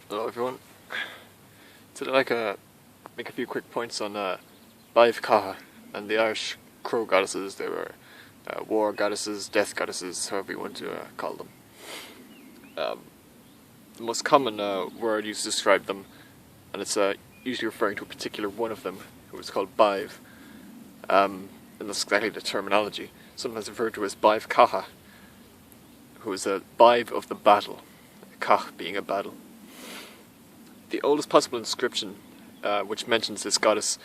Hello everyone. Today I'd like to make a few quick points on Badhbh-Catha and the Irish crow goddesses. They were war goddesses, death goddesses, however you want to call them. The most common word used to describe them, and it's usually referring to a particular one of them, who was called Badhbh, and that's exactly the terminology. Sometimes referred to as Badhbh-Catha, who is a Badhbh of the battle, Kach being a battle. The oldest possible inscription which mentions this goddess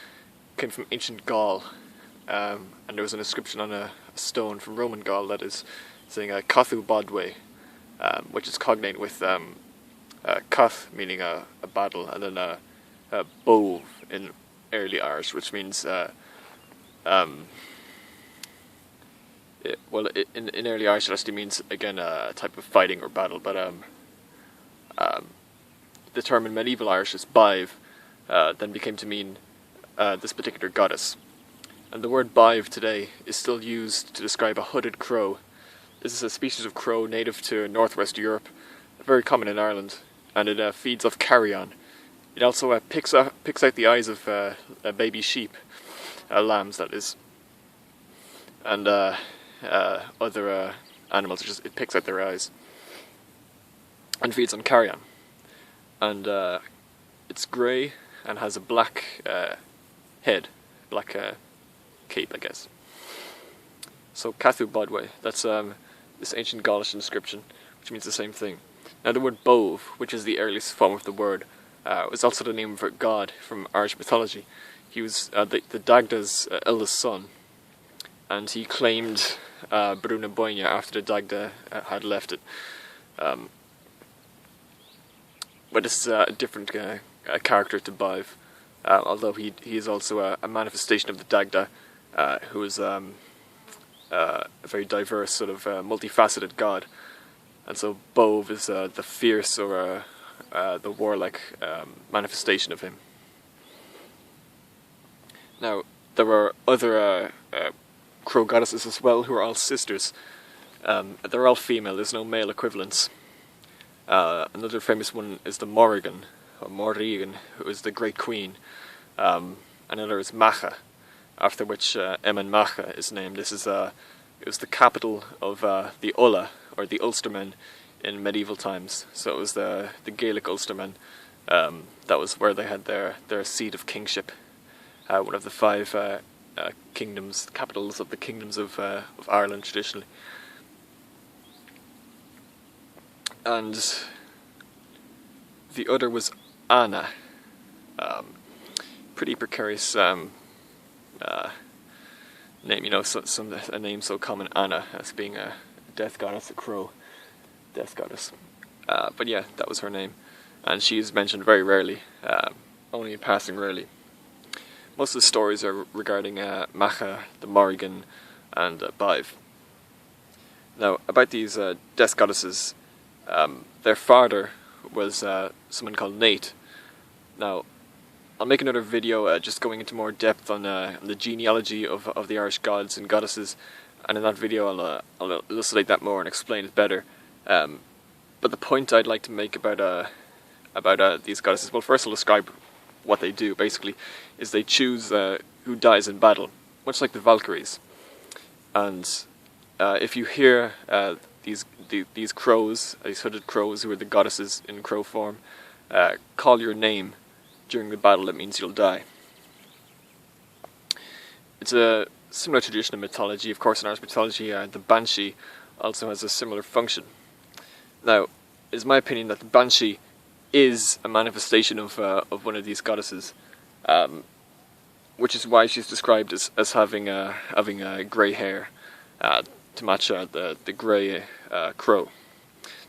came from ancient Gaul, and there was an inscription on a stone from Roman Gaul that is saying Cathu Badhbh, which is cognate with Cath meaning a battle, and then Bove in early Irish, which means in early Irish it actually means again a type of fighting or battle, but the term in medieval Irish is Badhbh, then became to mean this particular goddess. And the word Badhbh today is still used to describe a hooded crow. This is a species of crow native to northwest Europe, very common in Ireland, and it feeds off carrion. It also picks out the eyes of baby sheep, lambs that is, and other animals. It picks out their eyes and feeds on carrion. And it's grey and has a black head, black cape, I guess. So Cathu Badhbh, that's this ancient Gaulish inscription, which means the same thing. Now the word Bove, which is the earliest form of the word, was also the name of a god from Irish mythology. He was the Dagda's eldest son, and he claimed Bruna Boyne after the Dagda had left it. But this is a different character to Badhbh, although he is also a manifestation of the Dagda, who is a very diverse, sort of multifaceted god. And so Bove is the fierce or the warlike manifestation of him. Now, there were other crow goddesses as well, who are all sisters. They're all female, there's no male equivalents. Another famous one is the Morrigan, or Morrigan, who is the Great Queen. Another is Macha, after which Eamon Macha is named. It was the capital of the Ulla, or the Ulstermen, in medieval times. So it was the Gaelic Ulstermen. That was where they had their seat of kingship. One of the five kingdoms, capitals of the kingdoms of Ireland traditionally. And the other was Anna. Pretty precarious name, a name so common, Anna, as being a death goddess, a crow death goddess. But yeah, that was her name, and she is mentioned very rarely, only in passing rarely. Most of the stories are regarding Macha, the Morrigan, and Badhbh. Now, about these death goddesses, their father was someone called Nate. Now, I'll make another video just going into more depth on the genealogy of the Irish gods and goddesses, and in that video I'll elucidate that more and explain it better. But the point I'd like to make about these goddesses, well, first I'll describe what they do. Basically, is they choose who dies in battle, much like the Valkyries. And if you hear these crows, these hooded crows who are the goddesses in crow form, call your name during the battle, it means you'll die. It's a similar tradition in mythology. Of course, in Irish mythology, the Banshee also has a similar function. Now, it's my opinion that the Banshee is a manifestation of one of these goddesses, which is why she's described as having grey hair, to match the grey crow.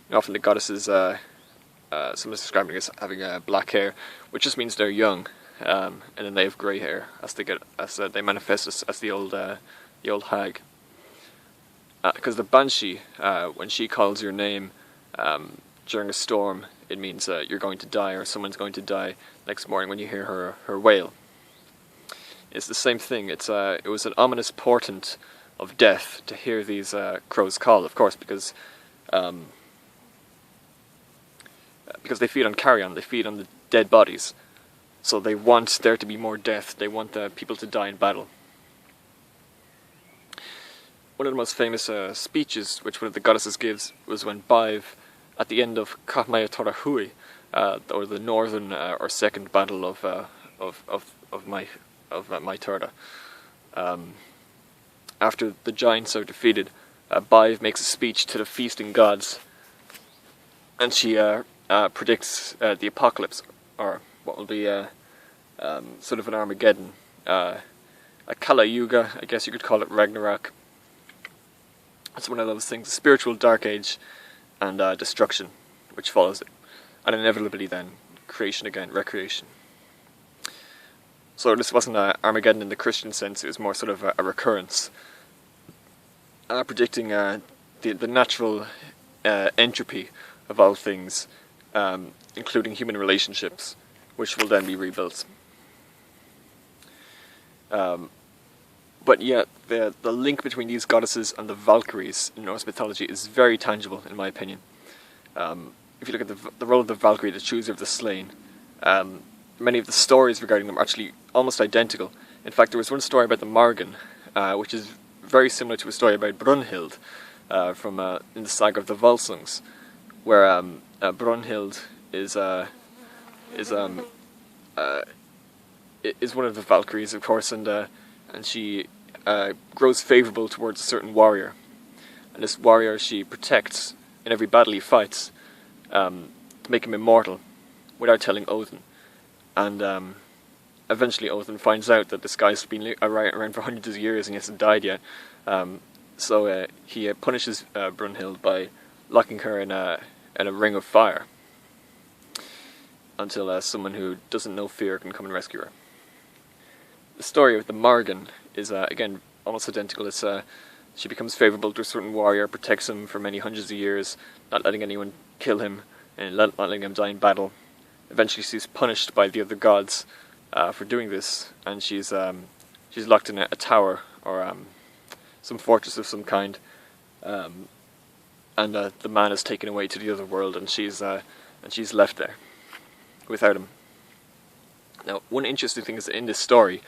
And often the goddesses, sometimes describing as having black hair, which just means they're young, and then they have grey hair as they manifest as the old hag. Because the Banshee, when she calls your name during a storm, it means you're going to die, or someone's going to die next morning when you hear her wail. It's the same thing. It was an ominous portent of death to hear these crows call, of course, because because they feed on carrion, they feed on the dead bodies. So they want there to be more death, they want people to die in battle. One of the most famous speeches which one of the goddesses gives was when Badhbh, at the end of Hui, or the northern or second battle of my Turda. After the giants are defeated, Badhbh makes a speech to the feasting gods, and she predicts the apocalypse, or what will be sort of an Armageddon, a Kala Yuga, I guess you could call it Ragnarok. It's one of those things, spiritual dark age and destruction, which follows it, and inevitably then creation again, recreation. So this wasn't Armageddon in the Christian sense, it was more sort of a recurrence, predicting the natural entropy of all things, including human relationships, which will then be rebuilt. But yet, the link between these goddesses and the Valkyries in Norse mythology is very tangible, in my opinion. If you look at the role of the Valkyrie, the chooser of the slain, many of the stories regarding them are actually almost identical. In fact, there was one story about the Margon, which is very similar to a story about Brunhild from in the saga of the Volsungs, where Brunhild is one of the Valkyries, of course, and she grows favourable towards a certain warrior, and this warrior she protects in every battle he fights, to make him immortal, without telling Odin. And eventually Odin finds out that this guy's been around for hundreds of years and he hasn't died yet. So he punishes Brunhild by locking her in a ring of fire until someone who doesn't know fear can come and rescue her. The story of the Morrigan is again almost identical. It's she becomes favourable to a certain warrior, protects him for many hundreds of years, not letting anyone kill him and not letting him die in battle. Eventually she's punished by the other gods for doing this, and she's locked in a tower or some fortress of some kind, and the man is taken away to the other world, and she's left there without him. Now, one interesting thing is that in this story,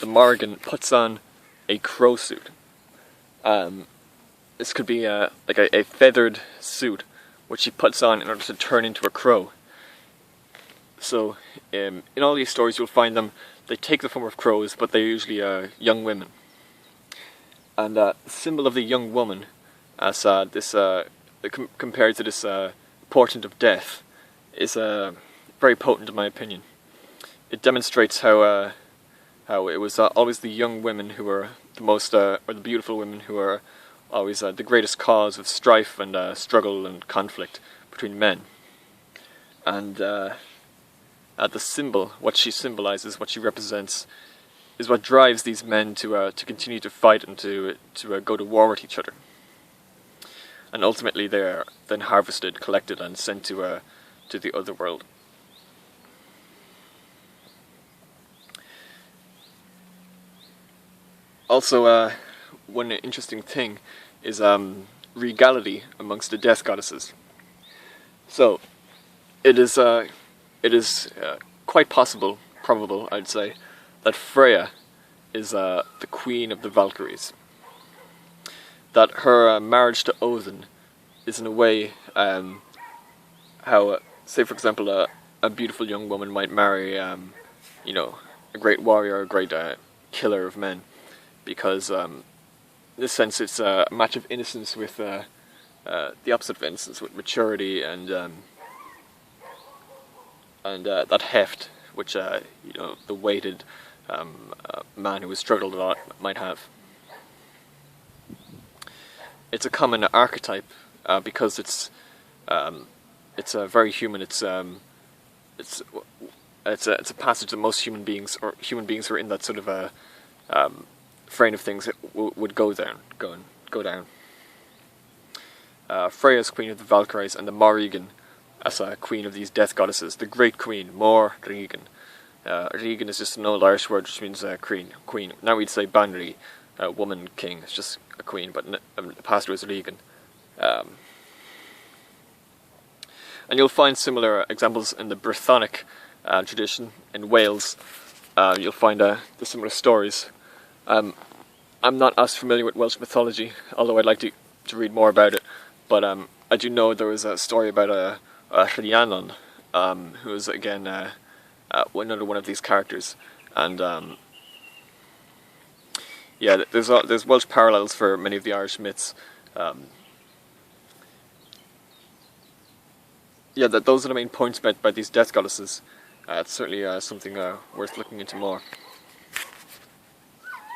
the Morrigan puts on a crow suit. This could be like a feathered suit, which she puts on in order to turn into a crow. So, in all these stories you'll find they take the form of crows, but they're usually young women. And the symbol of the young woman, as compared to this portent of death, is very potent in my opinion. It demonstrates how it was always the young women who were the most, or the beautiful women who are always the greatest cause of strife and struggle and conflict between men. And the symbol, what she symbolizes, what she represents, is what drives these men to continue to fight and to go to war with each other. And ultimately they are then harvested, collected, and sent to the other world. Also, one interesting thing is regality amongst the death goddesses. So, it is quite possible, probable, I'd say, that Freya is the queen of the Valkyries. That her marriage to Odin is in a way how, say for example, a beautiful young woman might marry, a great warrior, a great killer of men. Because in this sense it's a match of innocence with the opposite of innocence, with maturity and that heft which the weighted man who has struggled a lot might have. It's a common archetype because it's very human. It's a passage that most human beings who are in that sort of a frame of things would go down. Freya's queen of the Valkyries and the Morrigan as a queen of these death goddesses, the great queen, Morrigan. Regan is just an old Irish word which means queen. Now we'd say Banri, woman king. It's just a queen, but the past was Regan. And you'll find similar examples in the Brythonic tradition in Wales. You'll find the similar stories. I'm not as familiar with Welsh mythology, although I'd like to read more about it. But I do know there was a story about a Rhiannon, who is again another one of these characters, and yeah, there's Welsh parallels for many of the Irish myths. Yeah, those are the main points about these death goddesses. It's certainly something worth looking into more.